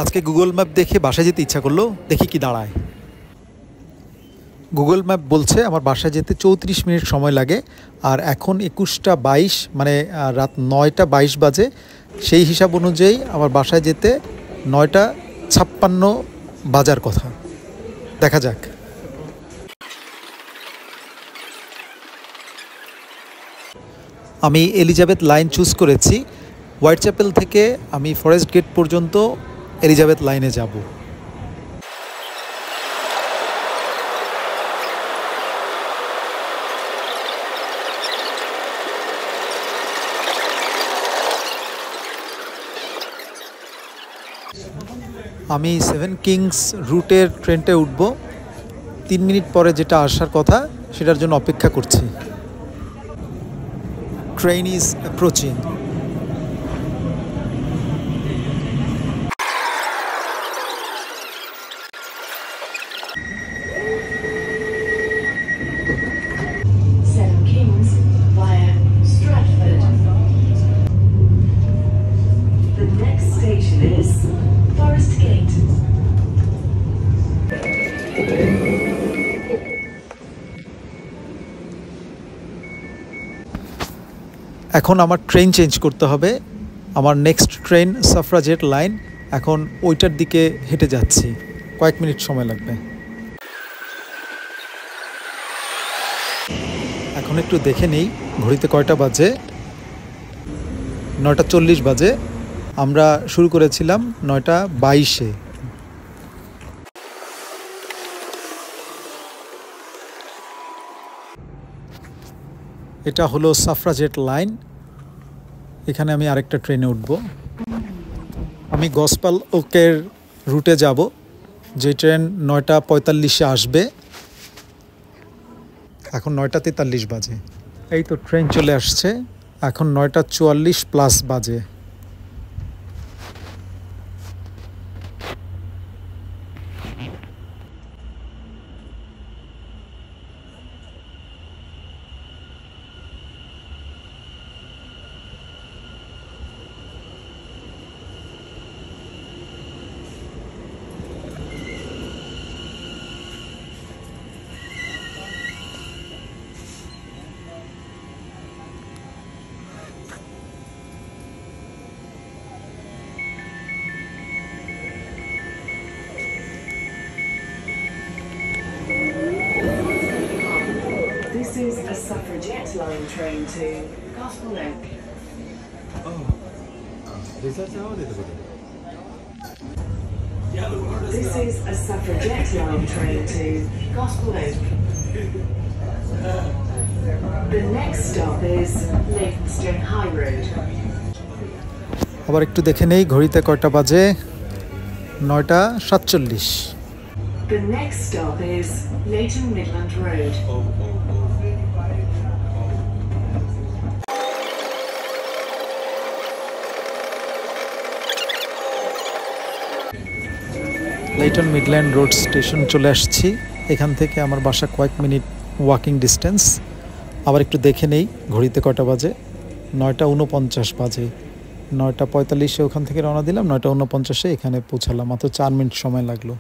আজকে Google map দেখে বাসায় যেতে ইচ্ছা করলো, দেখি কি দাঁড়ায়। গুগল ম্যাপ বলছে আমার বাসায় যেতে 34 মিনিট সময় লাগে, আর এখন 21টা 22, মানে রাত 9টা 22 বাজে। সেই হিসাব অনুযায়ী আমার বাসায় যেতে 9টা 56 বাজার কথা। দেখা যাক। আমি এলিজাবেথ লাইন চুজ করেছি। হোয়াইট চ্যাপেল থেকে আমি ফরেস্ট গেট পর্যন্ত এলিজাবেথ লাইনে যাব। আমি 7 কিংস রুটের ট্রেনটা উঠব। 3 মিনিট পরে যেটা আসার কথা সেটার জন্য অপেক্ষা করছি। Train is approaching. Seven Kings via Stratford. The next station is Forest Gate. এখন আমার ট্রেন চেঞ্জ করতে হবে। আমার নেক্সট ট্রেন সাফরাজেট লাইন। এখন ওইটার দিকে হেঁটে যাচ্ছি, কয়েক মিনিট সময় লাগবে। এখন একটু দেখে নেই ঘড়িতে কয়টা বাজে। 9টা 40 বাজে। আমরা শুরু করেছিলাম 9টা 22-এ। এটা হলো সাফরাজেট লাইন। এখানে আমি আরেকটা ট্রেনে উঠব। আমি গসপাল ওকের রুটে যাব, যে ট্রেন 9টা 45-এ আসবে। এখন 9টা 43 বাজে। এই তো ট্রেন চলে আসছে। এখন 9টা 44 প্লাস বাজে। This is a suffragette line train to Gospel Oak. This is a suffragette line train to Gospel Oak. The next stop is Leytonstone High Road. আবার একটু দেখে নেই ঘড়িতে কয়টা বাজে। 9টা 47। The next stop is Leyton Midland Road. Leighton Midland road station চলে আসছি। এখান থেকে আমার বাসা কয়েক মিনিট ওয়াকিং ডিস্টেন্স। আবার একটু দেখে নেই ঘড়িতে কয়টা বাজে। 9টা 49 বাজে। 9টা 45-এ ওখান থেকে রওনা দিলাম, 9টা 49-এ এখানে পৌঁছালাম। মাত্র 4 মিনিট সময় লাগলো।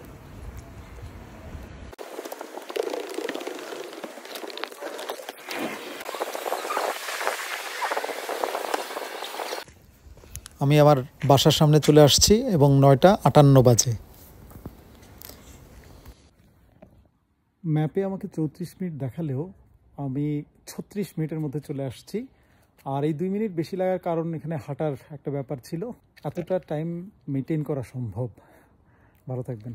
আমি আমার বাসার সামনে চলে আসছি এবং 9টা 58 বাজে। ম্যাপে আমাকে 34 মিনিট দেখালেও আমি 36 মিনিটের মধ্যে চলে আসছি। আর এই 2 মিনিট বেশি লাগার কারণ এখানে হাঁটার একটা ব্যাপার ছিল। এতটা টাইম মেনটেন করা সম্ভব। ভালো থাকবেন।